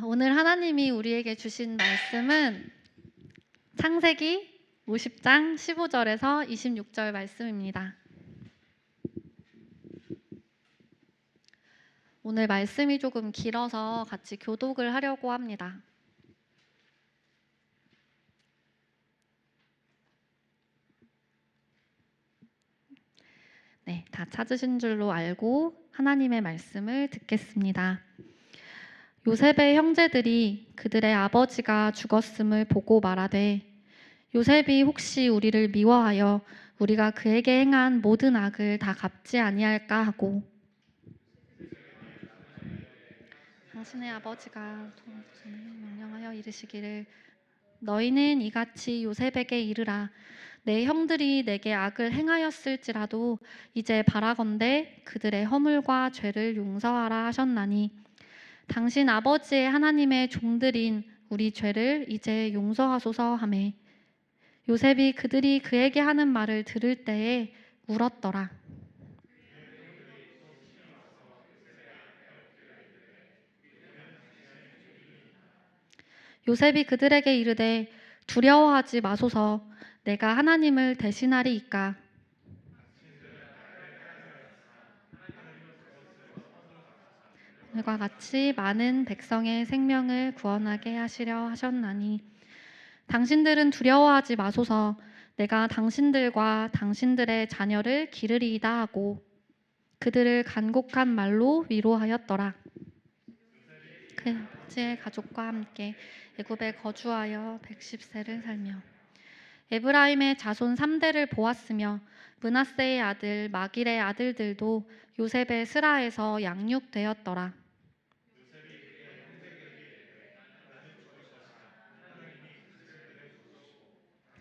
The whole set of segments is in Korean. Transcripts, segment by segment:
오늘 하나님이 우리에게 주신 말씀은 창세기 50장 15절에서 26절 말씀입니다. 오늘 말씀이 조금 길어서 같이 교독을 하려고 합니다. 네, 다 찾으신 줄로 알고 하나님의 말씀을 듣겠습니다. 요셉의 형제들이 그들의 아버지가 죽었음을 보고 말하되 요셉이 혹시 우리를 미워하여 우리가 그에게 행한 모든 악을 다 갚지 아니할까 하고 당신의 아버지가 명령하여 이르시기를 너희는 이같이 요셉에게 이르라 내 형들이 내게 악을 행하였을지라도 이제 바라건대 그들의 허물과 죄를 용서하라 하셨나니 당신 아버지의 하나님의 종들인 우리 죄를 이제 용서하소서 하매 요셉이 그들이 그에게 하는 말을 들을 때에 울었더라. 요셉이 그들에게 이르되 두려워하지 마소서 내가 하나님을 대신하리이까. 오늘과 같이 많은 백성의 생명을 구원하게 하시려 하셨나니 당신들은 두려워하지 마소서 내가 당신들과 당신들의 자녀를 기르리이다 하고 그들을 간곡한 말로 위로하였더라. 그 아버지의 가족과 함께 애굽에 거주하여 110세를 살며 에브라임의 자손 3대를 보았으며 므낫세의 아들 마길의 아들들도 요셉의 스라에서 양육되었더라.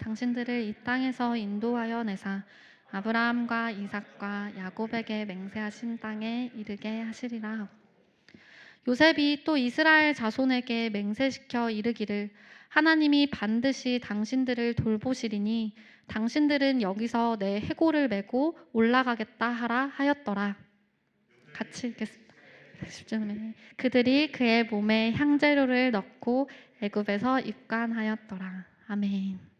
당신들을 이 땅에서 인도하여 내사 아브라함과 이삭과 야곱에게 맹세하신 땅에 이르게 하시리라 하고 요셉이 또 이스라엘 자손에게 맹세시켜 이르기를 하나님이 반드시 당신들을 돌보시리니 당신들은 여기서 내 해골을 메고 올라가겠다 하라 하였더라. 같이 읽겠습니다. 10절에 그들이 그의 몸에 향재료를 넣고 애굽에서 입관하였더라. 아멘.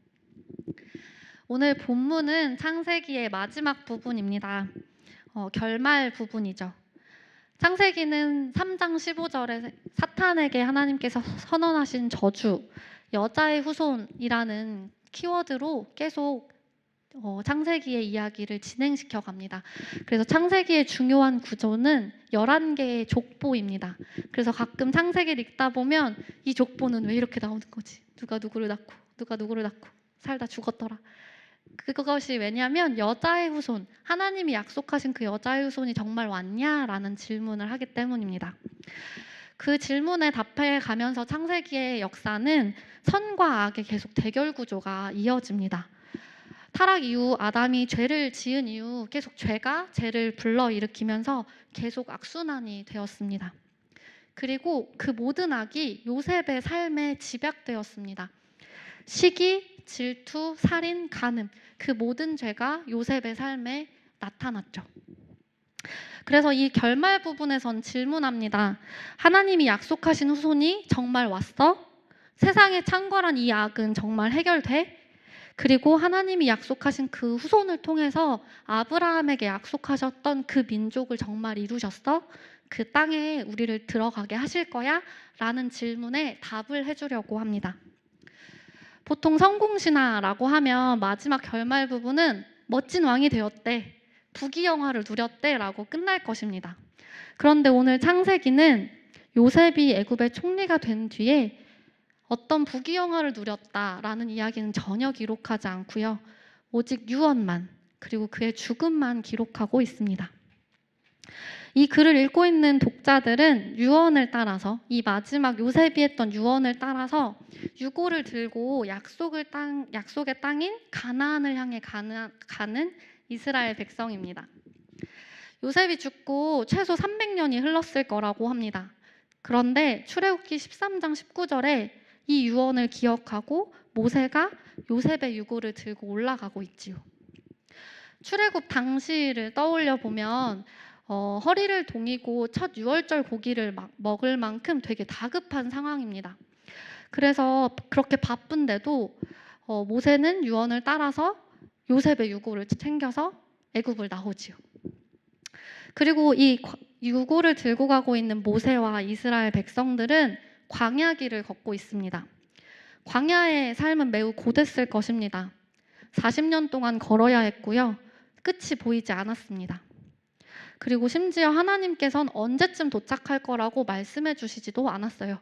오늘 본문은 창세기의 마지막 부분입니다. 결말 부분이죠. 창세기는 3장 15절에 사탄에게 하나님께서 선언하신 저주, 여자의 후손이라는 키워드로 계속 창세기의 이야기를 진행시켜 갑니다. 그래서 창세기의 중요한 구조는 11개의 족보입니다. 그래서 가끔 창세기를 읽다 보면 이 족보는 왜 이렇게 나오는 거지? 누가 누구를 낳고 누가 누구를 낳고 살다 죽었더라. 그것이 왜냐하면 여자의 후손, 하나님이 약속하신 그 여자의 후손이 정말 왔냐라는 질문을 하기 때문입니다. 그 질문에 답해 가면서 창세기의 역사는 선과 악의 계속 대결 구조가 이어집니다. 타락 이후 아담이 죄를 지은 이후 계속 죄가 죄를 불러일으키면서 계속 악순환이 되었습니다. 그리고 그 모든 악이 요셉의 삶에 집약되었습니다. 시기, 질투, 살인, 간음 그 모든 죄가 요셉의 삶에 나타났죠. 그래서 이 결말 부분에선 질문합니다. 하나님이 약속하신 후손이 정말 왔어? 세상에 창궐한 이 악은 정말 해결돼? 그리고 하나님이 약속하신 그 후손을 통해서 아브라함에게 약속하셨던 그 민족을 정말 이루셨어? 그 땅에 우리를 들어가게 하실 거야? 라는 질문에 답을 해주려고 합니다. 보통 성공신화라고 하면 마지막 결말 부분은 멋진 왕이 되었대, 부귀영화를 누렸대 라고 끝날 것입니다. 그런데 오늘 창세기는 요셉이 애굽의 총리가 된 뒤에 어떤 부귀영화를 누렸다라는 이야기는 전혀 기록하지 않고요. 오직 유언만 그리고 그의 죽음만 기록하고 있습니다. 이 글을 읽고 있는 독자들은 유언을 따라서 이 마지막 요셉이 했던 유언을 따라서 유골을 들고 약속의 땅인 가나안을 향해 가는 이스라엘 백성입니다. 요셉이 죽고 최소 300년이 흘렀을 거라고 합니다. 그런데 출애굽기 13장 19절에 이 유언을 기억하고 모세가 요셉의 유골을 들고 올라가고 있지요. 출애굽 당시를 떠올려 보면 허리를 동이고 첫 유월절 고기를 막 먹을 만큼 되게 다급한 상황입니다. 그래서 그렇게 바쁜데도 모세는 유언을 따라서 요셉의 유고를 챙겨서 애굽을 나오지요. 그리고 이 유고를 들고 가고 있는 모세와 이스라엘 백성들은 광야길을 걷고 있습니다. 광야의 삶은 매우 고됐을 것입니다. 40년 동안 걸어야 했고요. 끝이 보이지 않았습니다. 그리고 심지어 하나님께서는 언제쯤 도착할 거라고 말씀해 주시지도 않았어요.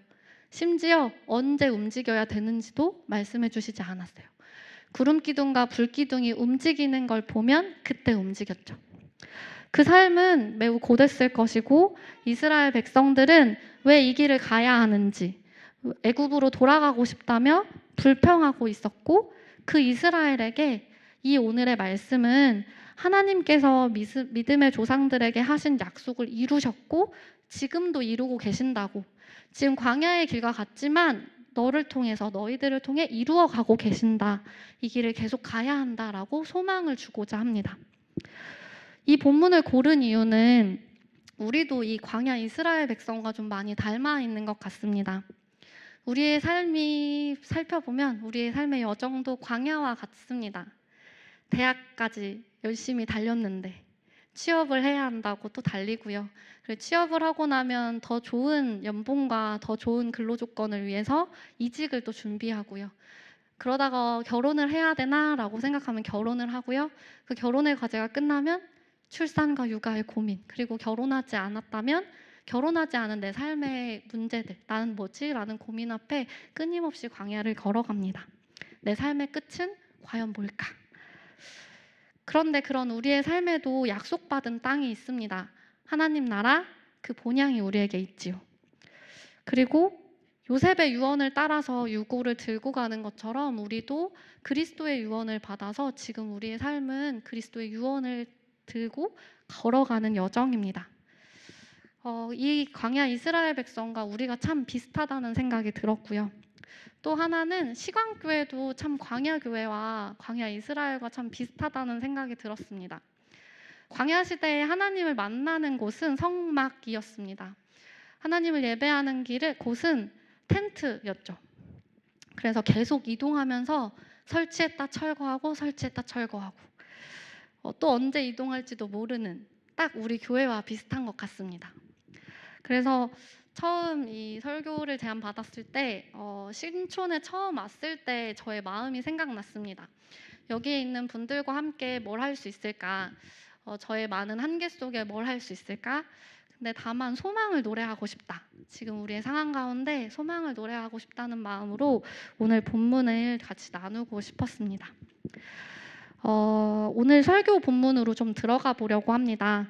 심지어 언제 움직여야 되는지도 말씀해 주시지 않았어요. 구름 기둥과 불 기둥이 움직이는 걸 보면 그때 움직였죠. 그 삶은 매우 고됐을 것이고 이스라엘 백성들은 왜 이 길을 가야 하는지 애굽으로 돌아가고 싶다며 불평하고 있었고 그 이스라엘에게 이 오늘의 말씀은 하나님께서 믿음의 조상들에게 하신 약속을 이루셨고 지금도 이루고 계신다고 지금 광야의 길과 같지만 너를 통해서 너희들을 통해 이루어가고 계신다. 이 길을 계속 가야 한다라고 소망을 주고자 합니다. 이 본문을 고른 이유는 우리도 이 광야 이스라엘 백성과 좀 많이 닮아 있는 것 같습니다. 우리의 삶이 살펴보면 우리의 삶의 여정도 광야와 같습니다. 대학까지 열심히 달렸는데 취업을 해야 한다고 또 달리고요. 그리고 취업을 하고 나면 더 좋은 연봉과 더 좋은 근로 조건을 위해서 이직을 또 준비하고요. 그러다가 결혼을 해야 되나라고 생각하면 결혼을 하고요. 그 결혼의 과제가 끝나면 출산과 육아의 고민, 그리고 결혼하지 않았다면 결혼하지 않은 내 삶의 문제들, 나는 뭐지? 라는 고민 앞에 끊임없이 광야를 걸어갑니다. 내 삶의 끝은 과연 뭘까? 그런데 그런 우리의 삶에도 약속받은 땅이 있습니다. 하나님 나라, 그 본향이 우리에게 있지요. 그리고 요셉의 유언을 따라서 유고를 들고 가는 것처럼 우리도 그리스도의 유언을 받아서 지금 우리의 삶은 그리스도의 유언을 들고 걸어가는 여정입니다. 이 광야 이스라엘 백성과 우리가 참 비슷하다는 생각이 들었고요. 또 하나는 시광교회도 참 광야교회와 광야 이스라엘과 참 비슷하다는 생각이 들었습니다. 광야 시대에 하나님을 만나는 곳은 성막이었습니다. 하나님을 예배하는 곳은 텐트였죠. 그래서 계속 이동하면서 설치했다 철거하고 설치했다 철거하고 또 언제 이동할지도 모르는 딱 우리 교회와 비슷한 것 같습니다. 그래서 처음 이 설교를 제안받았을 때 신촌에 처음 왔을 때 저의 마음이 생각났습니다. 여기에 있는 분들과 함께 뭘 할 수 있을까? 저의 많은 한계 속에 뭘 할 수 있을까? 근데 다만 소망을 노래하고 싶다. 지금 우리의 상황 가운데 소망을 노래하고 싶다는 마음으로 오늘 본문을 같이 나누고 싶었습니다. 오늘 설교 본문으로 좀 들어가 보려고 합니다.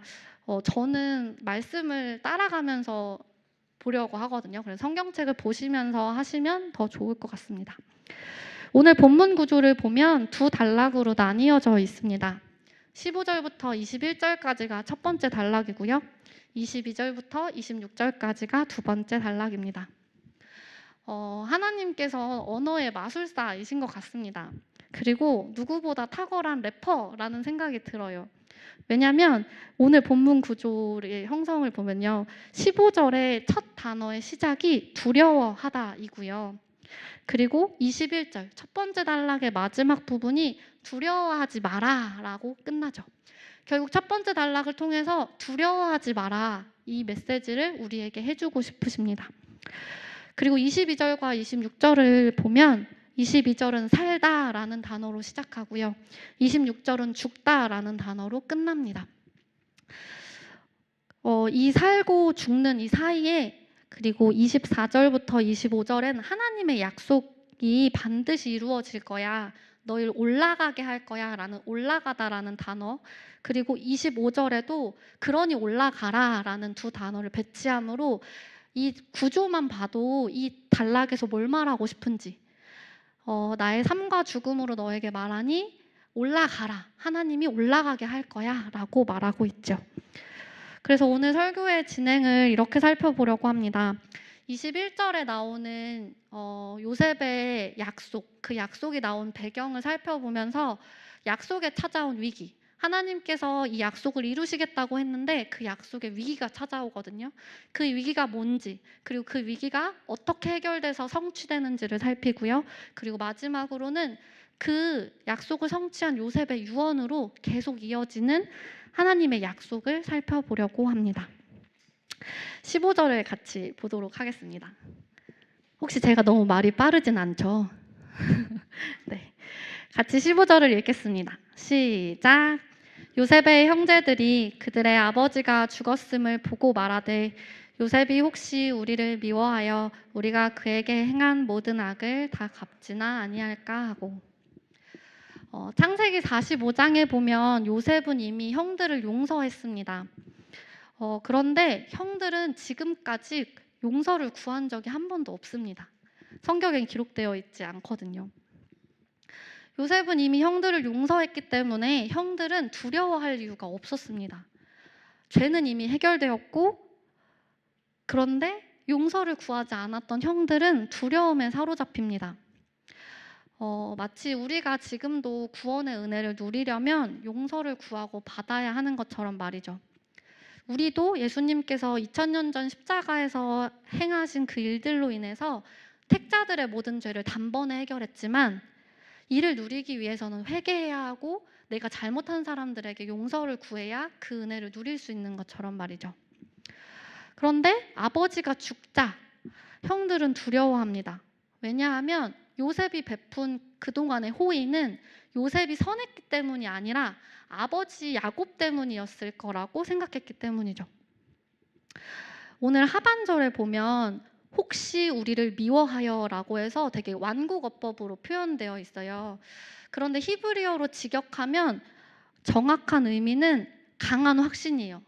저는 말씀을 따라가면서 보려고 하거든요. 그래서 성경책을 보시면서 하시면 더 좋을 것 같습니다. 오늘 본문 구조를 보면 두 단락으로 나뉘어져 있습니다. 15절부터 21절까지가 첫 번째 단락이고요. 22절부터 26절까지가 두 번째 단락입니다. 하나님께서 언어의 마술사이신 것 같습니다. 그리고 누구보다 탁월한 래퍼라는 생각이 들어요. 왜냐하면 오늘 본문 구조의 형성을 보면요. 15절의 첫 단어의 시작이 두려워하다이고요. 그리고 21절 첫 번째 단락의 마지막 부분이 두려워하지 마라 라고 끝나죠. 결국 첫 번째 단락을 통해서 두려워하지 마라 이 메시지를 우리에게 해주고 싶으십니다. 그리고 22절과 26절을 보면 22절은 살다라는 단어로 시작하고요. 26절은 죽다라는 단어로 끝납니다. 이 살고 죽는 이 사이에 그리고 24절부터 25절엔 하나님의 약속이 반드시 이루어질 거야. 너희를 올라가게 할 거야 라는 올라가다라는 단어, 그리고 25절에도 그러니 올라가라 라는 두 단어를 배치함으로 이 구조만 봐도 이 단락에서 뭘 말하고 싶은지 나의 삶과 죽음으로 너에게 말하니 올라가라, 하나님이 올라가게 할 거야 라고 말하고 있죠. 그래서 오늘 설교의 진행을 이렇게 살펴보려고 합니다. 21절에 나오는 요셉의 약속, 그 약속이 나온 배경을 살펴보면서 약속에 찾아온 위기, 하나님께서 이 약속을 이루시겠다고 했는데 그 약속에 위기가 찾아오거든요. 그 위기가 뭔지, 그리고 그 위기가 어떻게 해결돼서 성취되는지를 살피고요. 그리고 마지막으로는 그 약속을 성취한 요셉의 유언으로 계속 이어지는 하나님의 약속을 살펴보려고 합니다. 15절을 같이 보도록 하겠습니다. 혹시 제가 너무 말이 빠르진 않죠? 네, 같이 15절을 읽겠습니다. 시작. 요셉의 형제들이 그들의 아버지가 죽었음을 보고 말하되 요셉이 혹시 우리를 미워하여 우리가 그에게 행한 모든 악을 다 갚지나 아니할까 하고, 창세기 45장에 보면 요셉은 이미 형들을 용서했습니다. 그런데 형들은 지금까지 용서를 구한 적이 한 번도 없습니다. 성경에 기록되어 있지 않거든요. 요셉은 이미 형들을 용서했기 때문에 형들은 두려워할 이유가 없었습니다. 죄는 이미 해결되었고, 그런데 용서를 구하지 않았던 형들은 두려움에 사로잡힙니다. 마치 우리가 지금도 구원의 은혜를 누리려면 용서를 구하고 받아야 하는 것처럼 말이죠. 우리도 예수님께서 2000년 전 십자가에서 행하신 그 일들로 인해서 택자들의 모든 죄를 단번에 해결했지만, 이를 누리기 위해서는 회개해야 하고 내가 잘못한 사람들에게 용서를 구해야 그 은혜를 누릴 수 있는 것처럼 말이죠. 그런데 아버지가 죽자 형들은 두려워합니다. 왜냐하면 요셉이 베푼 그동안의 호의는 요셉이 선했기 때문이 아니라 아버지 야곱 때문이었을 거라고 생각했기 때문이죠. 오늘 하반절에 보면 혹시 우리를 미워하여 라고 해서 되게 완곡어법으로 표현되어 있어요. 그런데 히브리어로 직역하면 정확한 의미는 강한 확신이에요.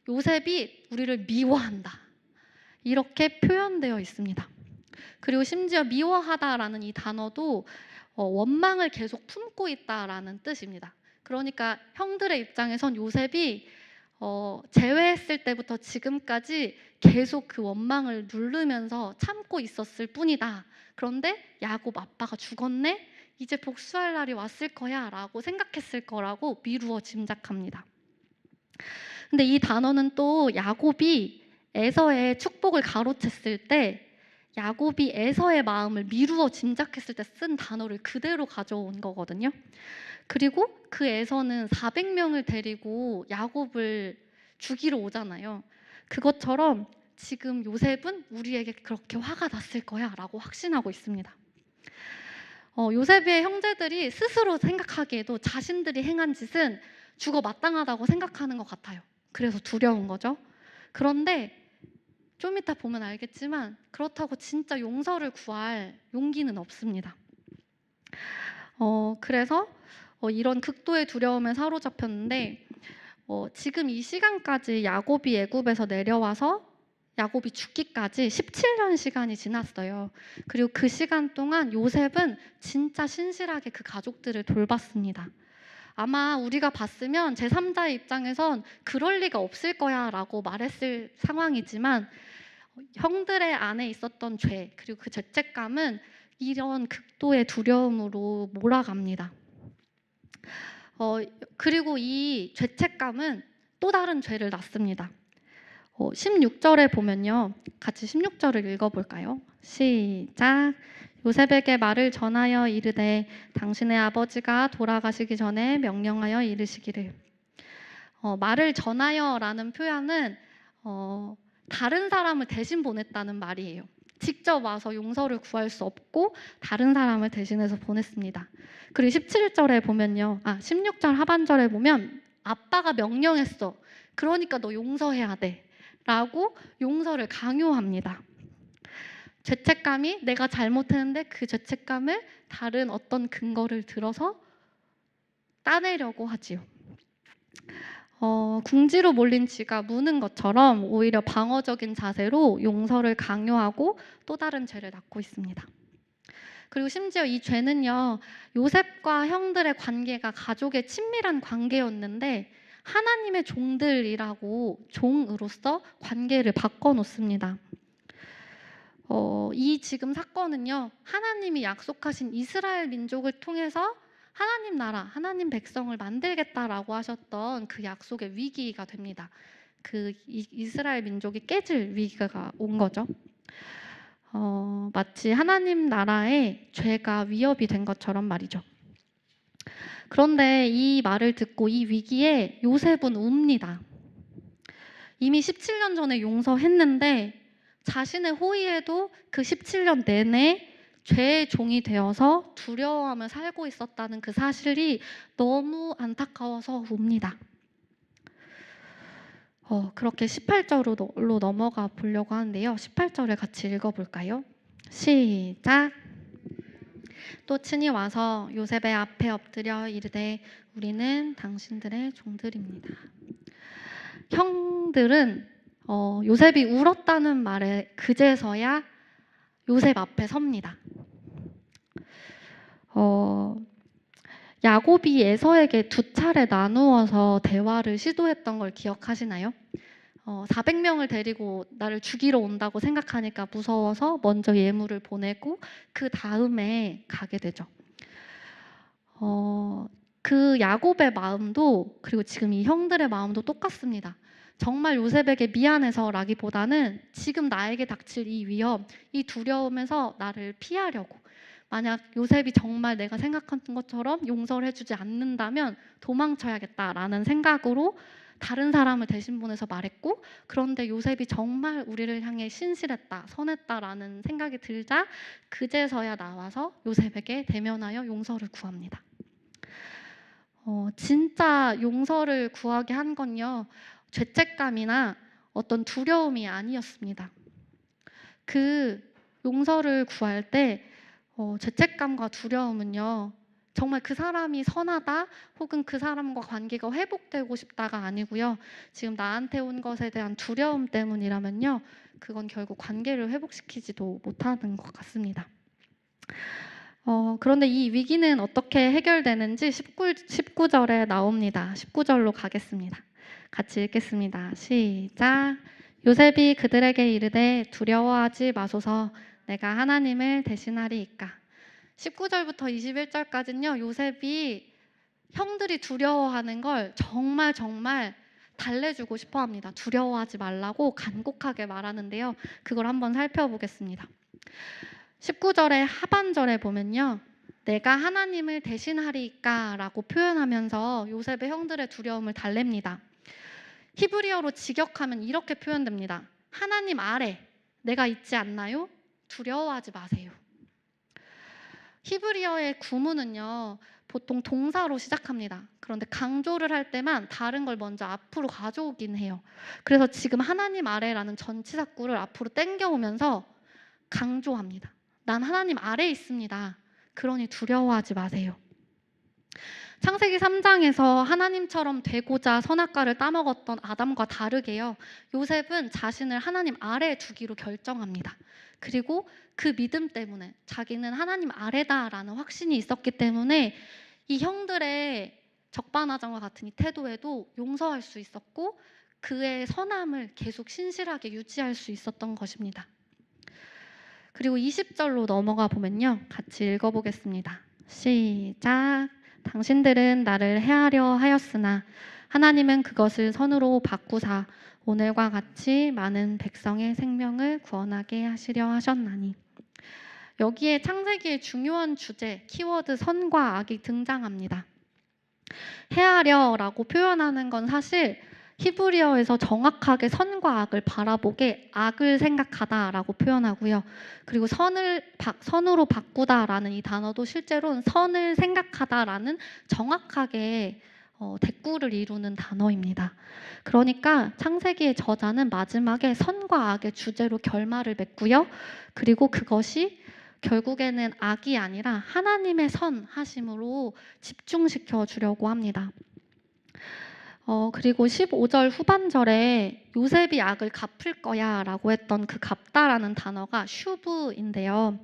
요셉이 우리를 미워한다, 이렇게 표현되어 있습니다. 그리고 심지어 미워하다라는 이 단어도 원망을 계속 품고 있다라는 뜻입니다. 그러니까 형들의 입장에선 요셉이 제외했을 때부터 지금까지 계속 그 원망을 누르면서 참고 있었을 뿐이다. 그런데 야곱 아빠가 죽었네? 이제 복수할 날이 왔을 거야 라고 생각했을 거라고 미루어 짐작합니다. 근데 이 단어는 또 야곱이 에서의 축복을 가로챘을 때, 야곱이 에서의 마음을 미루어 짐작했을 때 쓴 단어를 그대로 가져온 거거든요. 그리고 그 에서는 400명을 데리고 야곱을 죽이러 오잖아요. 그것처럼 지금 요셉은 우리에게 그렇게 화가 났을 거야 라고 확신하고 있습니다. 요셉의 형제들이 스스로 생각하기에도 자신들이 행한 짓은 죽어 마땅하다고 생각하는 것 같아요. 그래서 두려운 거죠. 그런데 좀 이따 보면 알겠지만 그렇다고 진짜 용서를 구할 용기는 없습니다. 그래서 이런 극도의 두려움에 사로잡혔는데, 지금 이 시간까지 야곱이 애굽에서 내려와서 야곱이 죽기까지 17년 시간이 지났어요. 그리고 그 시간 동안 요셉은 진짜 신실하게 그 가족들을 돌봤습니다. 아마 우리가 봤으면 제3자의 입장에선 그럴 리가 없을 거야 라고 말했을 상황이지만, 형들의 안에 있었던 죄, 그리고 그 죄책감은 이런 극도의 두려움으로 몰아갑니다. 그리고 이 죄책감은 또 다른 죄를 낳습니다. 16절에 보면요, 같이 16절을 읽어볼까요? 시작. 요셉에게 말을 전하여 이르되 당신의 아버지가 돌아가시기 전에 명령하여 이르시기를. 말을 전하여 라는 표현은 다른 사람을 대신 보냈다는 말이에요. 직접 와서 용서를 구할 수 없고 다른 사람을 대신해서 보냈습니다. 그리고 17절에 보면요, 16절 하반절에 보면 아빠가 명령했어, 그러니까 너 용서해야 돼 라고 용서를 강요합니다. 죄책감이 내가 잘못했는데 그 죄책감을 다른 어떤 근거를 들어서 따내려고 하지요. 궁지로 몰린 쥐가 무는 것처럼 오히려 방어적인 자세로 용서를 강요하고 또 다른 죄를 낳고 있습니다. 그리고 심지어 이 죄는요, 요셉과 형들의 관계가 가족의 친밀한 관계였는데 하나님의 종들이라고 종으로서 관계를 바꿔놓습니다. 이 지금 사건은요, 하나님이 약속하신 이스라엘 민족을 통해서 하나님 나라, 하나님 백성을 만들겠다라고 하셨던 그 약속의 위기가 됩니다. 그 이스라엘 민족이 깨질 위기가 온 거죠. 마치 하나님 나라의 죄가 위협이 된 것처럼 말이죠. 그런데 이 말을 듣고 이 위기에 요셉은 웁니다. 이미 17년 전에 용서했는데 자신의 호의에도 그 17년 내내 죄의 종이 되어서 두려워하며 살고 있었다는 그 사실이 너무 안타까워서 웁니다. 그렇게 18절로 넘어가 보려고 하는데요. 18절을 같이 읽어볼까요? 시작! 또 친히 와서 요셉의 앞에 엎드려 이르되 우리는 당신들의 종들입니다. 형들은 요셉이 울었다는 말에 그제서야 요셉 앞에 섭니다. 야곱이 에서에게 2차례 나누어서 대화를 시도했던 걸 기억하시나요? 400명을 데리고 나를 죽이러 온다고 생각하니까 무서워서 먼저 예물을 보내고 그 다음에 가게 되죠. 그 야곱의 마음도 그리고 지금 이 형들의 마음도 똑같습니다. 정말 요셉에게 미안해서라기보다는 지금 나에게 닥칠 이 위험, 이 두려움에서 나를 피하려고, 만약 요셉이 정말 내가 생각한 것처럼 용서를 해주지 않는다면 도망쳐야겠다라는 생각으로 다른 사람을 대신 보내서 말했고, 그런데 요셉이 정말 우리를 향해 신실했다, 선했다라는 생각이 들자 그제서야 나와서 요셉에게 대면하여 용서를 구합니다. 진짜 용서를 구하게 한 건요, 죄책감이나 어떤 두려움이 아니었습니다. 그 용서를 구할 때 죄책감과 두려움은요, 정말 그 사람이 선하다 혹은 그 사람과 관계가 회복되고 싶다가 아니고요, 지금 나한테 온 것에 대한 두려움 때문이라면요, 그건 결국 관계를 회복시키지도 못하는 것 같습니다. 그런데 이 위기는 어떻게 해결되는지 19절에 나옵니다. 19절로 가겠습니다. 같이 읽겠습니다. 시작! 요셉이 그들에게 이르되 두려워하지 마소서, 내가 하나님을 대신하리이까. 19절부터 21절까지는요, 요셉이 형들이 두려워하는 걸 정말 달래주고 싶어 합니다. 두려워하지 말라고 간곡하게 말하는데요, 그걸 한번 살펴보겠습니다. 19절의 하반절에 보면요, 내가 하나님을 대신하리이까 라고 표현하면서 요셉의 형들의 두려움을 달랩니다. 히브리어로 직역하면 이렇게 표현됩니다. 하나님 아래 내가 있지 않나요? 두려워하지 마세요. 히브리어의 구문은요, 보통 동사로 시작합니다. 그런데 강조를 할 때만 다른 걸 먼저 앞으로 가져오긴 해요. 그래서 지금 하나님 아래라는 전치사구를 앞으로 당겨오면서 강조합니다. 난 하나님 아래에 있습니다. 그러니 두려워하지 마세요. 창세기 3장에서 하나님처럼 되고자 선악과를 따먹었던 아담과 다르게요, 요셉은 자신을 하나님 아래에 두기로 결정합니다. 그리고 그 믿음 때문에 자기는 하나님 아래다라는 확신이 있었기 때문에 이 형들의 적반하장과 같은 이 태도에도 용서할 수 있었고 그의 선함을 계속 신실하게 유지할 수 있었던 것입니다. 그리고 20절로 넘어가 보면요, 같이 읽어보겠습니다. 시작! 당신들은 나를 해하려 하였으나 하나님은 그것을 선으로 바꾸사 오늘과 같이 많은 백성의 생명을 구원하게 하시려 하셨나니. 여기에 창세기의 중요한 주제, 키워드 선과 악이 등장합니다. 해하려라고 표현하는 건 사실 히브리어에서 정확하게 선과 악을 바라보게 악을 생각하다라고 표현하고요. 그리고 선으로 바꾸다라는 이 단어도 실제로는 선을 생각하다라는 정확하게 대꾸를 이루는 단어입니다. 그러니까 창세기의 저자는 마지막에 선과 악의 주제로 결말을 맺고요. 그리고 그것이 결국에는 악이 아니라 하나님의 선하심으로 집중시켜 주려고 합니다. 그리고 15절 후반절에 요셉이 악을 갚을 거야 라고 했던 그 갚다라는 단어가 슈브인데요.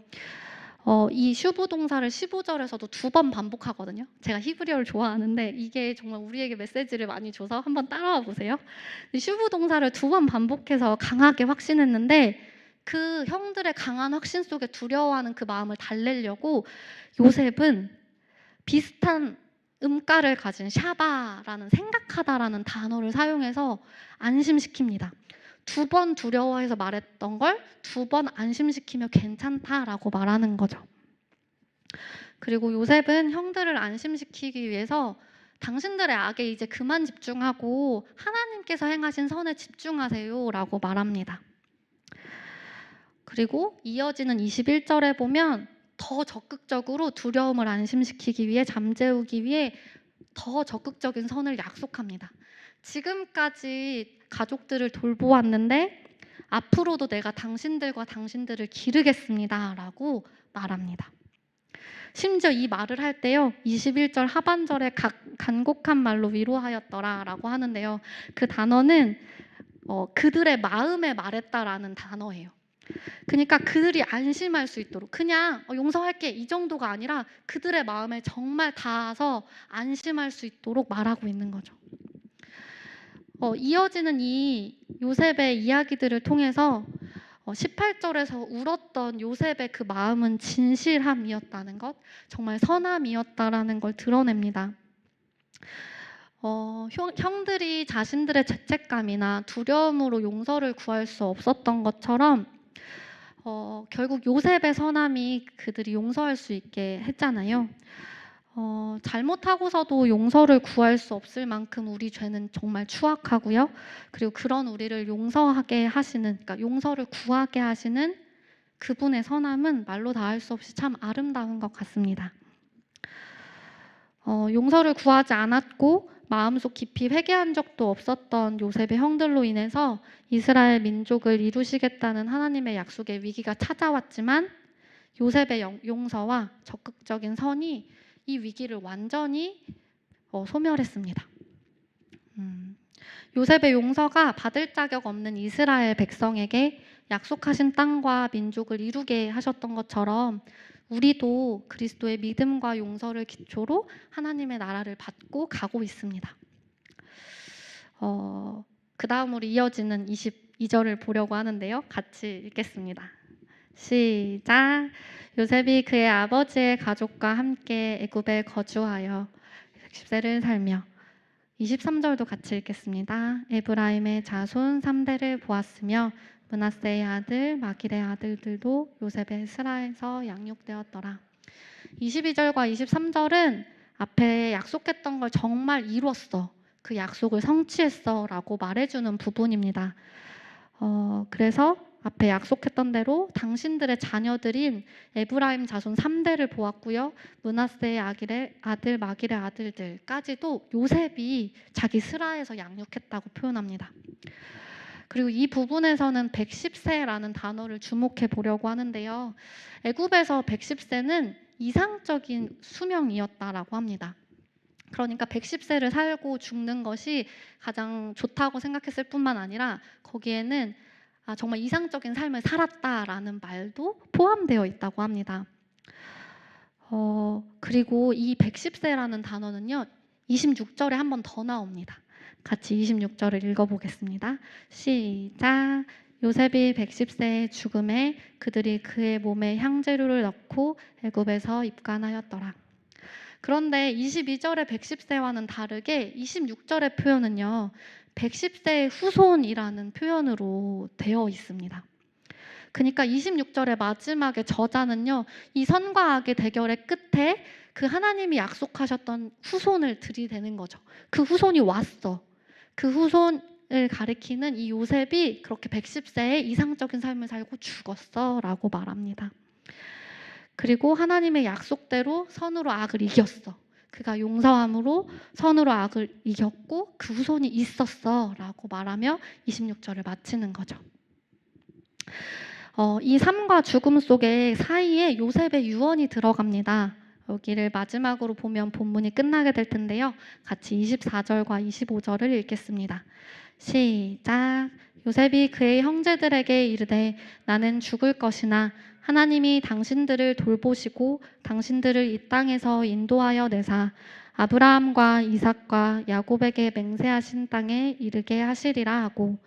이 슈브 동사를 15절에서도 2번 반복하거든요. 제가 히브리어를 좋아하는데 이게 정말 우리에게 메시지를 많이 줘서 한번 따라와 보세요. 슈브 동사를 2번 반복해서 강하게 확신했는데 그 형들의 강한 확신 속에 두려워하는 그 마음을 달래려고 요셉은 비슷한 음가를 가진 샤바라는 생각하다라는 단어를 사용해서 안심시킵니다. 2번 두려워해서 말했던 걸 2번 안심시키며 괜찮다라고 말하는 거죠. 그리고 요셉은 형들을 안심시키기 위해서 당신들의 악에 이제 그만 집중하고 하나님께서 행하신 선에 집중하세요라고 말합니다. 그리고 이어지는 21절에 보면 더 적극적으로 두려움을 안심시키기 위해 잠재우기 위해 더 적극적인 선을 약속합니다. 지금까지 가족들을 돌보았는데 앞으로도 내가 당신들과 당신들을 기르겠습니다 라고 말합니다. 심지어 이 말을 할 때요 21절 하반절에 간곡한 말로 위로하였더라 라고 하는데요, 그 단어는 그들의 마음에 말했다라는 단어예요. 그러니까 그들이 안심할 수 있도록 그냥 용서할게 이 정도가 아니라 그들의 마음에 정말 닿아서 안심할 수 있도록 말하고 있는 거죠. 이어지는 이 요셉의 이야기들을 통해서 18절에서 울었던 요셉의 그 마음은 진실함이었다는 것, 정말 선함이었다라는 걸 드러냅니다. 형들이 자신들의 죄책감이나 두려움으로 용서를 구할 수 없었던 것처럼 결국 요셉의 선함이 그들이 용서할 수 있게 했잖아요. 잘못하고서도 용서를 구할 수 없을 만큼 우리 죄는 정말 추악하고요. 그리고 그런 우리를 용서하게 하시는, 그러니까 용서를 구하게 하시는 그분의 선함은 말로 다할 수 없이 참 아름다운 것 같습니다. 용서를 구하지 않았고 마음속 깊이 회개한 적도 없었던 요셉의 형들로 인해서 이스라엘 민족을 이루시겠다는 하나님의 약속의 위기가 찾아왔지만 요셉의 용서와 적극적인 선이 이 위기를 완전히 소멸했습니다. 요셉의 용서가 받을 자격 없는 이스라엘 백성에게 약속하신 땅과 민족을 이루게 하셨던 것처럼 우리도 그리스도의 믿음과 용서를 기초로 하나님의 나라를 받고 가고 있습니다. 그 다음으로 이어지는 22절을 보려고 하는데요. 같이 읽겠습니다. 시작. 요셉이 그의 아버지의 가족과 함께 애굽에 거주하여 110세를 살며 23절도 같이 읽겠습니다. 에브라임의 자손 3대를 보았으며 므낫세의 아들 마길의 아들들도 요셉의 스라에서 양육되었더라. 22절과 23절은 앞에 약속했던 걸 정말 이뤘어, 그 약속을 성취했어 라고 말해주는 부분입니다. 그래서 앞에 약속했던 대로 당신들의 자녀들인 에브라임 자손 3대를 보았고요. 므낫세의 아들 마길의 아들들까지도 요셉이 자기 스라에서 양육했다고 표현합니다. 그리고 이 부분에서는 110세라는 단어를 주목해 보려고 하는데요. 애굽에서 110세는 이상적인 수명이었다라고 합니다. 그러니까 110세를 살고 죽는 것이 가장 좋다고 생각했을 뿐만 아니라 거기에는 정말 이상적인 삶을 살았다라는 말도 포함되어 있다고 합니다. 그리고 이 110세라는 단어는요 26절에 한 번 더 나옵니다. 같이 26절을 읽어보겠습니다. 시작. 요셉이 110세의 죽음에 그들이 그의 몸에 향재료를 넣고 애굽에서 입간하였더라. 그런데 22절의 110세와는 다르게 26절의 표현은요 110세의 후손이라는 표현으로 되어 있습니다. 그러니까 26절의 마지막에 저자는요 이 선과 악의 대결의 끝에 그 하나님이 약속하셨던 후손을 들이대는 거죠. 그 후손이 왔어. 그 후손을 가리키는 이 요셉이 그렇게 110세에 이상적인 삶을 살고 죽었어 라고 말합니다. 그리고 하나님의 약속대로 선으로 악을 이겼어. 그가 용서함으로 선으로 악을 이겼고 그 후손이 있었어 라고 말하며 26절을 마치는 거죠. 이 삶과 죽음 속에 사이에 요셉의 유언이 들어갑니다. 여기를 마지막으로 보면 본문이 끝나게 될 텐데요. 같이 24절과 25절을 읽겠습니다. 시작. 요셉이 그의 형제들에게 이르되 나는 죽을 것이나 하나님이 당신들을 돌보시고 당신들을 이 땅에서 인도하여 내사 아브라함과 이삭과 야곱에게 맹세하신 땅에 이르게 하시리라 하고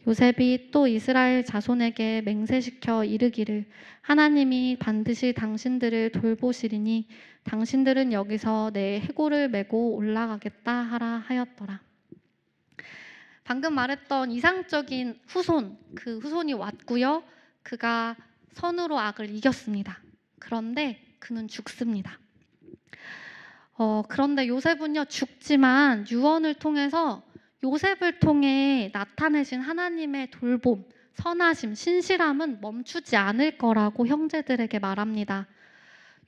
요셉이 또 이스라엘 자손에게 맹세시켜 이르기를 하나님이 반드시 당신들을 돌보시리니 당신들은 여기서 내 해골을 메고 올라가겠다 하라 하였더라. 방금 말했던 이상적인 후손, 그 후손이 왔고요. 그가 선으로 악을 이겼습니다. 그런데 그는 죽습니다. 그런데 요셉은요, 죽지만 유언을 통해서 요셉을 통해 나타내신 하나님의 돌봄, 선하심, 신실함은 멈추지 않을 거라고 형제들에게 말합니다.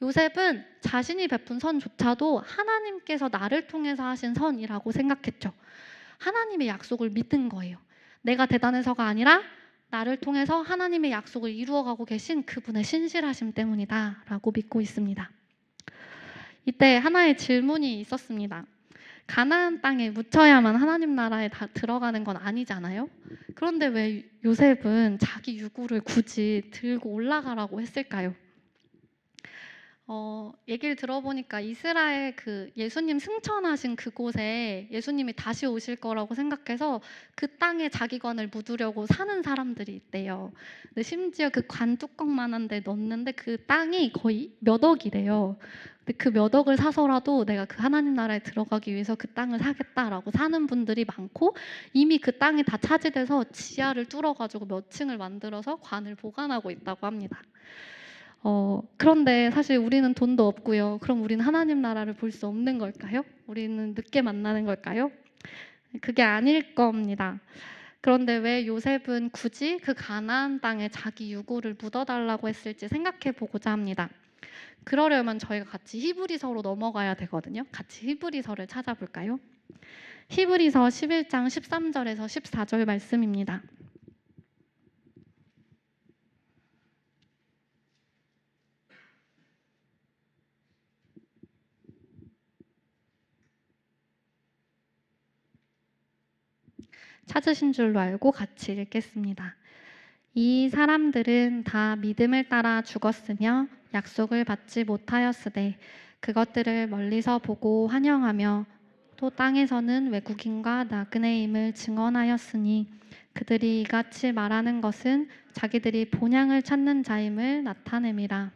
요셉은 자신이 베푼 선조차도 하나님께서 나를 통해서 하신 선이라고 생각했죠. 하나님의 약속을 믿은 거예요. 내가 대단해서가 아니라 나를 통해서 하나님의 약속을 이루어가고 계신 그분의 신실하심 때문이다 라고 믿고 있습니다. 이때 하나의 질문이 있었습니다. 가나안 땅에 묻혀야만 하나님 나라에 다 들어가는 건 아니잖아요. 그런데 왜 요셉은 자기 유구를 굳이 들고 올라가라고 했을까요? 얘기를 들어보니까 이스라엘 그 예수님 승천하신 그곳에 예수님이 다시 오실 거라고 생각해서 그 땅에 자기 관을 묻으려고 사는 사람들이 있대요. 근데 심지어 그 관 뚜껑만한 데 넣었는데 그 땅이 거의 몇 억이래요. 근데 그 몇 억을 사서라도 내가 그 하나님 나라에 들어가기 위해서 그 땅을 사겠다라고 사는 분들이 많고, 이미 그 땅이 다 차지돼서 지하를 뚫어가지고 몇 층을 만들어서 관을 보관하고 있다고 합니다. 그런데 사실 우리는 돈도 없고요. 그럼 우리는 하나님 나라를 볼 수 없는 걸까요? 우리는 늦게 만나는 걸까요? 그게 아닐 겁니다. 그런데 왜 요셉은 굳이 그 가나안 땅에 자기 유고를 묻어달라고 했을지 생각해 보고자 합니다. 그러려면 저희가 같이 히브리서로 넘어가야 되거든요. 같이 히브리서를 찾아볼까요? 히브리서 11장 13절에서 14절 말씀입니다. 찾으신 줄로 알고 같이 읽겠습니다. 이 사람들은 다 믿음을 따라 죽었으며 약속을 받지 못하였으되 그것들을 멀리서 보고 환영하며 또 땅에서는 외국인과 나그네임을 증언하였으니 그들이 이같이 말하는 것은 자기들이 본향을 찾는 자임을 나타냄이라.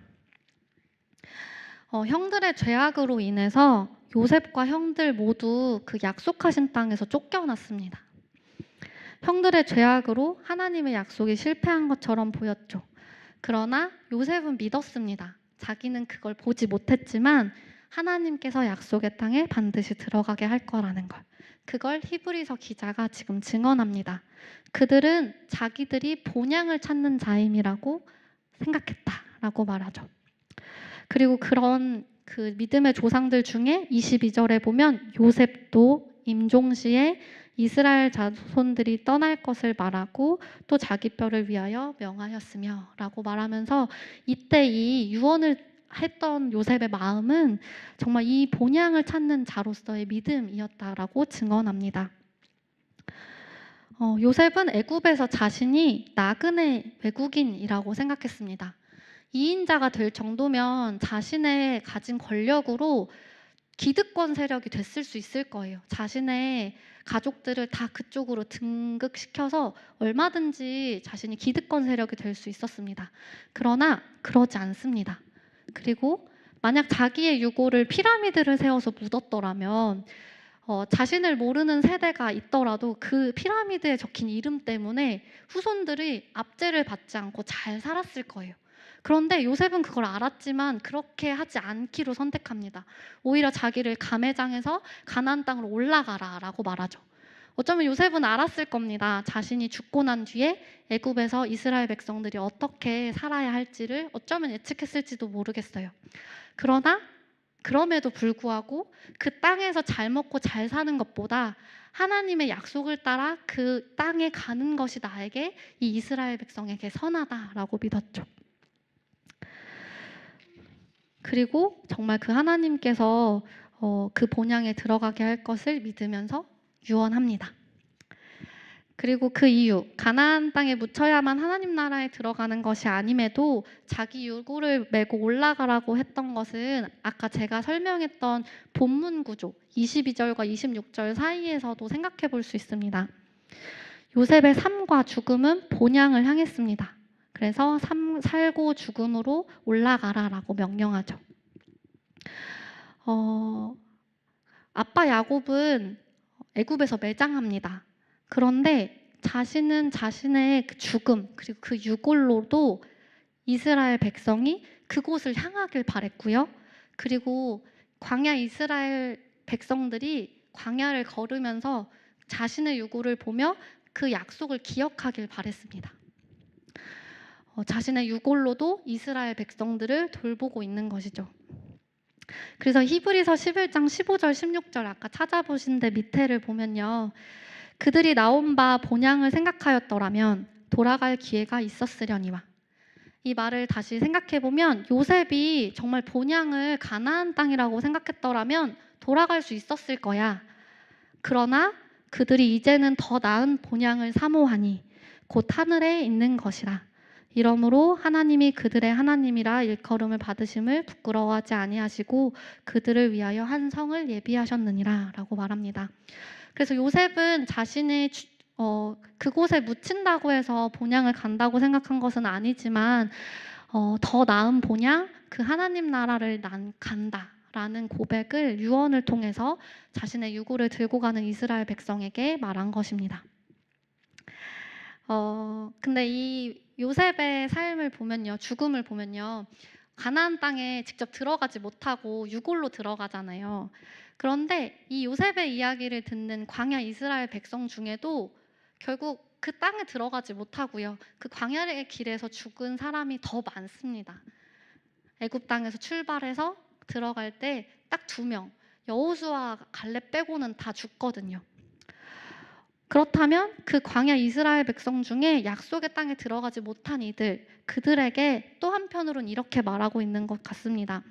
형들의 죄악으로 인해서 요셉과 형들 모두 그 약속하신 땅에서 쫓겨났습니다. 형들의 죄악으로 하나님의 약속이 실패한 것처럼 보였죠. 그러나 요셉은 믿었습니다. 자기는 그걸 보지 못했지만 하나님께서 약속의 땅에 반드시 들어가게 할 거라는 걸. 그걸 히브리서 기자가 지금 증언합니다. 그들은 자기들이 본향을 찾는 자임이라고 생각했다라고 말하죠. 그리고 그런 그 믿음의 조상들 중에 22절에 보면 요셉도 임종시에 이스라엘 자손들이 떠날 것을 말하고 또 자기 뼈를 위하여 명하였으며 라고 말하면서 이때 이 유언을 했던 요셉의 마음은 정말 이 본향을 찾는 자로서의 믿음이었다라고 증언합니다. 요셉은 애굽에서 자신이 나그네 외국인이라고 생각했습니다. 2인자가 될 정도면 자신의 가진 권력으로 기득권 세력이 됐을 수 있을 거예요. 자신의 가족들을 다 그쪽으로 등극시켜서 얼마든지 자신이 기득권 세력이 될 수 있었습니다. 그러나 그러지 않습니다. 그리고 만약 자기의 유고를 피라미드를 세워서 묻었더라면 자신을 모르는 세대가 있더라도 그 피라미드에 적힌 이름 때문에 후손들이 압제를 받지 않고 잘 살았을 거예요. 그런데 요셉은 그걸 알았지만 그렇게 하지 않기로 선택합니다. 오히려 자기를 감회장에서 가나안 땅으로 올라가라 라고 말하죠. 어쩌면 요셉은 알았을 겁니다. 자신이 죽고 난 뒤에 애굽에서 이스라엘 백성들이 어떻게 살아야 할지를 어쩌면 예측했을지도 모르겠어요. 그러나 그럼에도 불구하고 그 땅에서 잘 먹고 잘 사는 것보다 하나님의 약속을 따라 그 땅에 가는 것이 나에게 이 이스라엘 백성에게 선하다라고 믿었죠. 그리고 정말 그 하나님께서 그 본향에 들어가게 할 것을 믿으면서 유언합니다. 그리고 그 이유, 가나안 땅에 묻혀야만 하나님 나라에 들어가는 것이 아님에도 자기 유고를 메고 올라가라고 했던 것은 아까 제가 설명했던 본문 구조 22절과 26절 사이에서도 생각해 볼 수 있습니다. 요셉의 삶과 죽음은 본향을 향했습니다. 그래서 살고 죽음으로 올라가라라고 명령하죠. 아빠 야곱은 애굽에서 매장합니다. 그런데 자신은 자신의 그 죽음 그리고 그 유골로도 이스라엘 백성이 그곳을 향하길 바랬고요. 그리고 광야 이스라엘 백성들이 광야를 걸으면서 자신의 유골을 보며 그 약속을 기억하길 바랬습니다. 자신의 유골로도 이스라엘 백성들을 돌보고 있는 것이죠. 그래서 히브리서 11장 15절 16절 아까 찾아보신 데 밑에를 보면요. 그들이 나온 바 본향을 생각하였더라면 돌아갈 기회가 있었으려니와. 이 말을 다시 생각해보면 요셉이 정말 본향을 가나안 땅이라고 생각했더라면 돌아갈 수 있었을 거야. 그러나 그들이 이제는 더 나은 본향을 사모하니 곧 하늘에 있는 것이라. 이러므로 하나님이 그들의 하나님이라 일컬음을 받으심을 부끄러워하지 아니하시고 그들을 위하여 한 성을 예비하셨느니라 라고 말합니다. 그래서 요셉은 자신의 그곳에 묻힌다고 해서 본향을 간다고 생각한 것은 아니지만 더 나은 본향, 그 하나님 나라를 난 간다 라는 고백을 유언을 통해서 자신의 유골을 들고 가는 이스라엘 백성에게 말한 것입니다. 근데 이 요셉의 삶을 보면요, 죽음을 보면요, 가나안 땅에 직접 들어가지 못하고 유골로 들어가잖아요. 그런데 이 요셉의 이야기를 듣는 광야 이스라엘 백성 중에도 결국 그 땅에 들어가지 못하고요, 그 광야의 길에서 죽은 사람이 더 많습니다. 애굽 땅에서 출발해서 들어갈 때 딱 2명, 여호수아 갈렙 빼고는 다 죽거든요. 그렇다면 그 광야 이스라엘 백성 중에 약속의 땅에 들어가지 못한 이들, 그들에게 또 한편으로는 이렇게 말하고 있는 것 같습니다.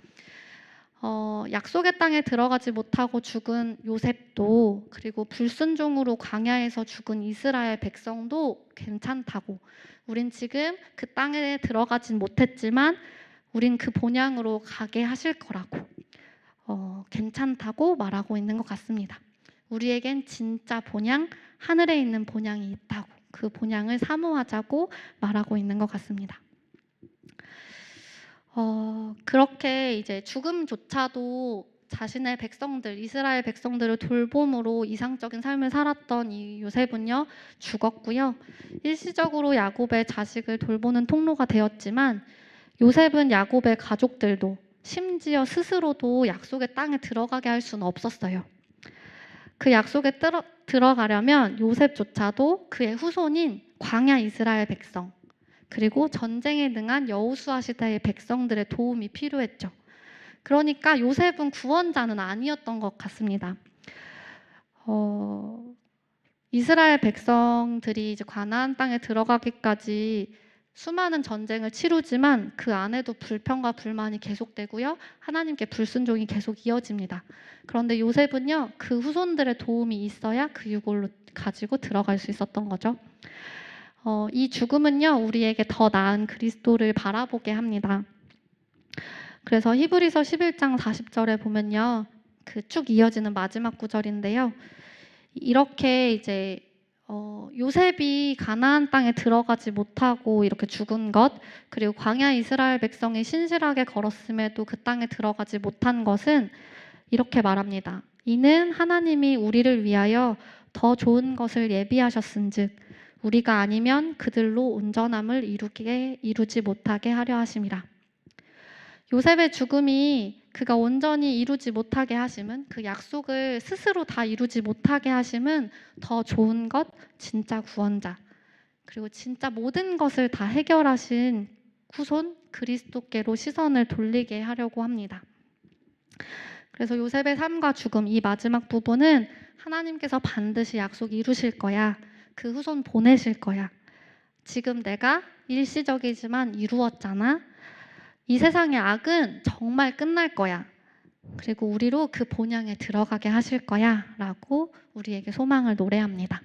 약속의 땅에 들어가지 못하고 죽은 요셉도, 그리고 불순종으로 광야에서 죽은 이스라엘 백성도 괜찮다고, 우린 지금 그 땅에 들어가진 못했지만 우린 그 본향으로 가게 하실 거라고, 괜찮다고 말하고 있는 것 같습니다. 우리에겐 진짜 본향, 하늘에 있는 본향이 있다고, 그 본향을 사모하자고 말하고 있는 것 같습니다. 그렇게 이제 죽음조차도 자신의 백성들, 이스라엘 백성들을 돌봄으로 이상적인 삶을 살았던 이 요셉은요, 죽었고요. 일시적으로 야곱의 자식을 돌보는 통로가 되었지만 요셉은 야곱의 가족들도, 심지어 스스로도 약속의 땅에 들어가게 할 수는 없었어요. 그 약속에 들어가려면 요셉조차도 그의 후손인 광야 이스라엘 백성, 그리고 전쟁에 능한 여호수아 시대의 백성들의 도움이 필요했죠. 그러니까 요셉은 구원자는 아니었던 것 같습니다. 이스라엘 백성들이 이제 가나안 땅에 들어가기까지 수많은 전쟁을 치르지만 그 안에도 불평과 불만이 계속되고요, 하나님께 불순종이 계속 이어집니다. 그런데 요셉은요, 그 후손들의 도움이 있어야 그 유골로 가지고 들어갈 수 있었던 거죠. 이 죽음은요, 우리에게 더 나은 그리스도를 바라보게 합니다. 그래서 히브리서 11장 40절에 보면요, 그 쭉 이어지는 마지막 구절인데요, 이렇게 이제 요셉이 가나안 땅에 들어가지 못하고 이렇게 죽은 것, 그리고 광야 이스라엘 백성이 신실하게 걸었음에도 그 땅에 들어가지 못한 것은 이렇게 말합니다. 이는 하나님이 우리를 위하여 더 좋은 것을 예비하셨은즉 우리가 아니면 그들로 온전함을 이루지 못하게 하려 하심이라. 요셉의 죽음이 그가 온전히 이루지 못하게 하심은, 그 약속을 스스로 다 이루지 못하게 하심은 더 좋은 것, 진짜 구원자, 그리고 진짜 모든 것을 다 해결하신 후손 그리스도께로 시선을 돌리게 하려고 합니다. 그래서 요셉의 삶과 죽음, 이 마지막 부분은 하나님께서 반드시 약속 이루실 거야, 그 후손 보내실 거야, 지금 내가 일시적이지만 이루었잖아, 이 세상의 악은 정말 끝날 거야, 그리고 우리로 그 본향에 들어가게 하실 거야 라고 우리에게 소망을 노래합니다.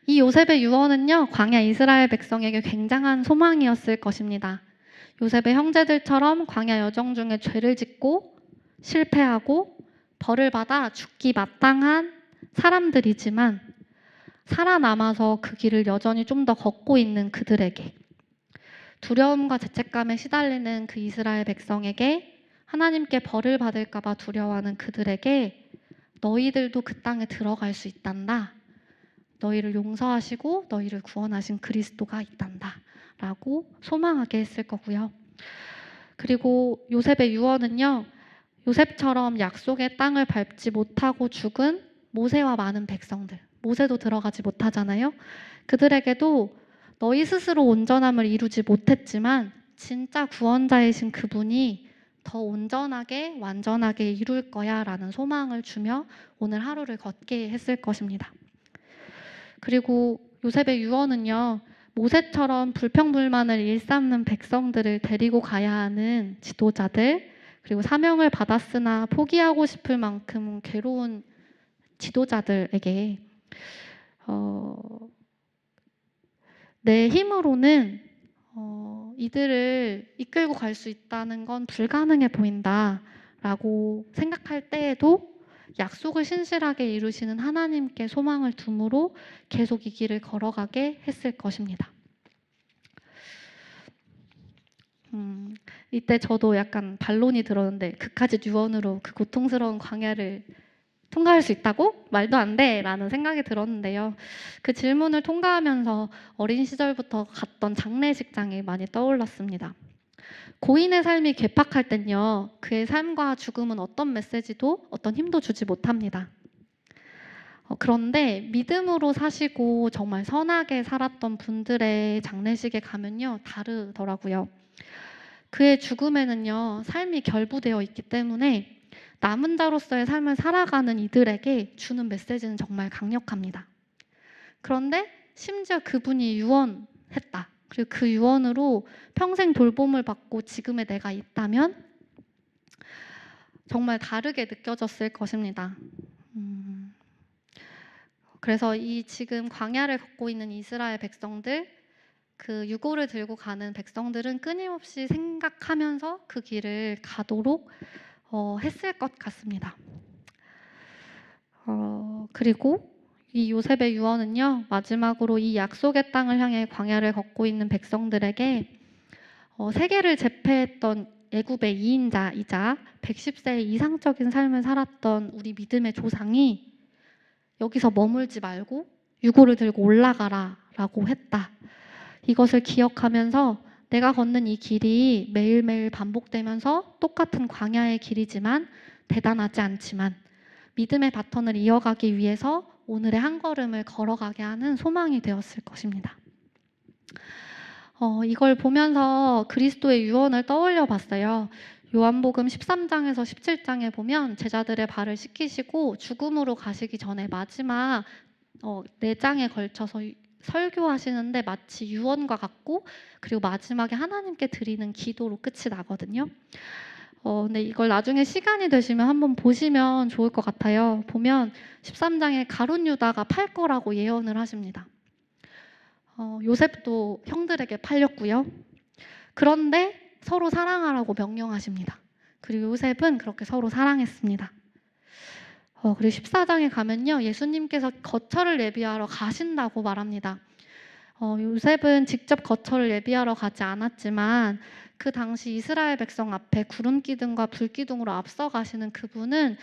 이 요셉의 유언은요, 광야 이스라엘 백성에게 굉장한 소망이었을 것입니다. 요셉의 형제들처럼 광야 여정 중에 죄를 짓고 실패하고 벌을 받아 죽기 마땅한 사람들이지만 살아남아서 그 길을 여전히 좀 더 걷고 있는 그들에게, 두려움과 죄책감에 시달리는 그 이스라엘 백성에게, 하나님께 벌을 받을까 봐 두려워하는 그들에게 너희들도 그 땅에 들어갈 수 있단다. 너희를 용서하시고 너희를 구원하신 그리스도가 있단다. 라고 소망하게 했을 거고요. 그리고 요셉의 유언은요. 요셉처럼 약속의 땅을 밟지 못하고 죽은 모세와 많은 백성들, 모세도 들어가지 못하잖아요. 그들에게도 너희 스스로 온전함을 이루지 못했지만 진짜 구원자이신 그분이 더 온전하게 완전하게 이룰 거야 라는 소망을 주며 오늘 하루를 걷게 했을 것입니다. 그리고 요셉의 유언은요. 모세처럼 불평불만을 일삼는 백성들을 데리고 가야 하는 지도자들, 그리고 사명을 받았으나 포기하고 싶을 만큼 괴로운 지도자들에게 내 힘으로는 이들을 이끌고 갈 수 있다는 건 불가능해 보인다 라고 생각할 때에도 약속을 신실하게 이루시는 하나님께 소망을 둠으로 계속 이 길을 걸어가게 했을 것입니다. 이때 저도 약간 반론이 들었는데 그까짓 유언으로 그 고통스러운 광야를 통과할 수 있다고? 말도 안 돼! 라는 생각이 들었는데요. 그 질문을 통과하면서 어린 시절부터 갔던 장례식장이 많이 떠올랐습니다. 고인의 삶이 괴팍할 땐요. 그의 삶과 죽음은 어떤 메시지도 어떤 힘도 주지 못합니다. 그런데 믿음으로 사시고 정말 선하게 살았던 분들의 장례식에 가면요. 다르더라고요. 그의 죽음에는요. 삶이 결부되어 있기 때문에 남은 자로서의 삶을 살아가는 이들에게 주는 메시지는 정말 강력합니다. 그런데 심지어 그분이 유언했다. 그리고 그 유언으로 평생 돌봄을 받고 지금의 내가 있다면 정말 다르게 느껴졌을 것입니다. 그래서 이 지금 광야를 걷고 있는 이스라엘 백성들, 그 유고를 들고 가는 백성들은 끊임없이 생각하면서 그 길을 가도록 했을 것 같습니다. 그리고 이 요셉의 유언은요. 마지막으로 이 약속의 땅을 향해 광야를 걷고 있는 백성들에게 세계를 제패했던 애굽의 2인자이자 110세의 이상적인 삶을 살았던 우리 믿음의 조상이 여기서 머물지 말고 유고를 들고 올라가라 라고 했다. 이것을 기억하면서 내가 걷는 이 길이 매일매일 반복되면서 똑같은 광야의 길이지만 대단하지 않지만 믿음의 바톤을 이어가기 위해서 오늘의 한 걸음을 걸어가게 하는 소망이 되었을 것입니다. 이걸 보면서 그리스도의 유언을 떠올려 봤어요. 요한복음 13장에서 17장에 보면 제자들의 발을 씻기시고 죽음으로 가시기 전에 마지막 4장에 걸쳐서 설교하시는데 마치 유언과 같고, 그리고 마지막에 하나님께 드리는 기도로 끝이 나거든요. 근데 이걸 나중에 시간이 되시면 한번 보시면 좋을 것 같아요. 보면 13장에 가룟 유다가 팔 거라고 예언을 하십니다. 요셉도 형들에게 팔렸고요. 그런데 서로 사랑하라고 명령하십니다. 그리고 요셉은 그렇게 서로 사랑했습니다. 그리고 14장에 가면요. 예수님께서 거처를 예비하러 가신다고 말합니다. 요셉은 직접 거처를 예비하러 가지 않았지만 그 당시 이스라엘 백성 앞에 구름기둥과 불기둥으로 앞서가시는 그분은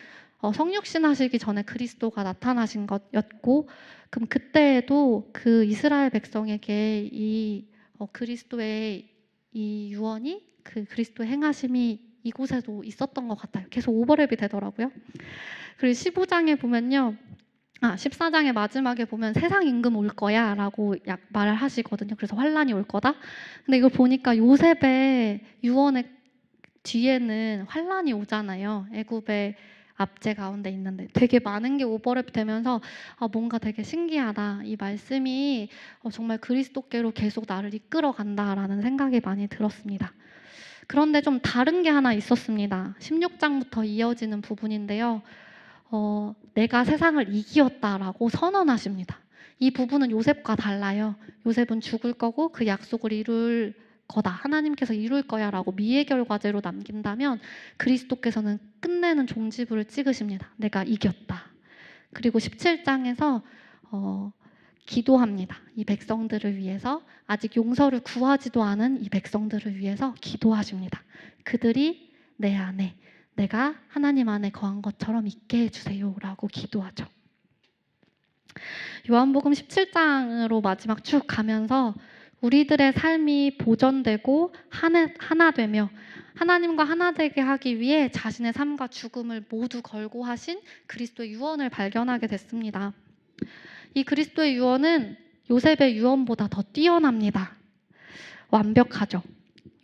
성육신 하시기 전에 그리스도가 나타나신 것이었고, 그럼 그때에도 그 이스라엘 백성에게 이 그리스도의 이 유언이, 그 그리스도의 행하심이 이곳에도 있었던 것 같아요. 계속 오버랩이 되더라고요. 그리고 15장에 보면요. 14장의 마지막에 보면 세상 임금 올 거야 라고 말을 하시거든요. 그래서 환란이 올 거다. 근데 이걸 보니까 요셉의 유언의 뒤에는 환란이 오잖아요. 애굽의 압제 가운데 있는데 되게 많은 게 오버랩 되면서 뭔가 되게 신기하다. 이 말씀이 정말 그리스도께로 계속 나를 이끌어 간다라는 생각이 많이 들었습니다. 그런데 좀 다른 게 하나 있었습니다. 16장부터 이어지는 부분인데요. 내가 세상을 이기었다라고 선언하십니다. 이 부분은 요셉과 달라요. 요셉은 죽을 거고 그 약속을 이룰 거다. 하나님께서 이룰 거야 라고 미해결 과제로 남긴다면 그리스도께서는 끝내는 종지부를 찍으십니다. 내가 이겼다. 그리고 17장에서 기도합니다. 이 백성들을 위해서, 아직 용서를 구하지도 않은 이 백성들을 위해서 기도하십니다. 그들이 내 안에, 내가 하나님 안에 거한 것처럼 있게 해주세요 라고 기도하죠. 요한복음 17장으로 마지막 쭉 가면서 우리들의 삶이 보존되고 하나 되며 하나님과 하나 되게 하기 위해 자신의 삶과 죽음을 모두 걸고 하신 그리스도의 유언을 발견하게 됐습니다. 이 그리스도의 유언은 요셉의 유언보다 더 뛰어납니다. 완벽하죠.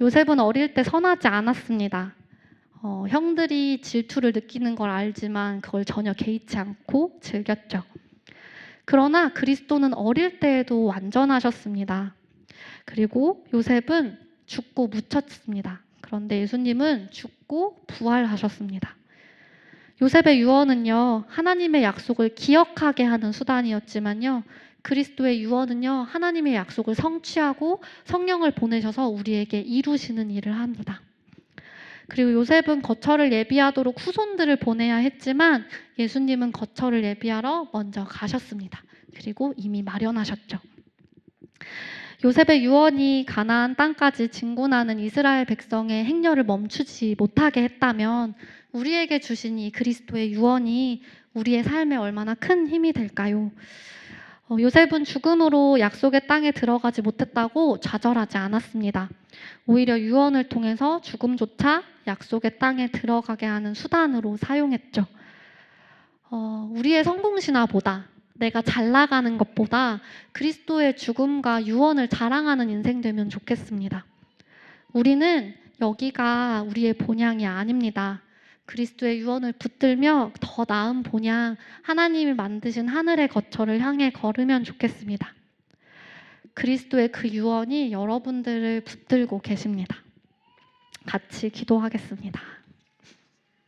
요셉은 어릴 때 선하지 않았습니다. 형들이 질투를 느끼는 걸 알지만 그걸 전혀 개의치 않고 즐겼죠. 그러나 그리스도는 어릴 때에도 완전하셨습니다. 그리고 요셉은 죽고 묻혔습니다. 그런데 예수님은 죽고 부활하셨습니다. 요셉의 유언은요, 하나님의 약속을 기억하게 하는 수단이었지만요, 그리스도의 유언은요, 하나님의 약속을 성취하고 성령을 보내셔서 우리에게 이루시는 일을 합니다. 그리고 요셉은 거처를 예비하도록 후손들을 보내야 했지만 예수님은 거처를 예비하러 먼저 가셨습니다. 그리고 이미 마련하셨죠. 요셉의 유언이 가나안 땅까지 진군하는 이스라엘 백성의 행렬을 멈추지 못하게 했다면 우리에게 주신 이 그리스도의 유언이 우리의 삶에 얼마나 큰 힘이 될까요? 요셉은 죽음으로 약속의 땅에 들어가지 못했다고 좌절하지 않았습니다. 오히려 유언을 통해서 죽음조차 약속의 땅에 들어가게 하는 수단으로 사용했죠. 우리의 성공신화보다, 내가 잘 나가는 것보다 그리스도의 죽음과 유언을 자랑하는 인생 되면 좋겠습니다. 우리는 여기가 우리의 본향이 아닙니다. 그리스도의 유언을 붙들며 더 나은 본향, 하나님이 만드신 하늘의 거처를 향해 걸으면 좋겠습니다. 그리스도의 그 유언이 여러분들을 붙들고 계십니다. 같이 기도하겠습니다.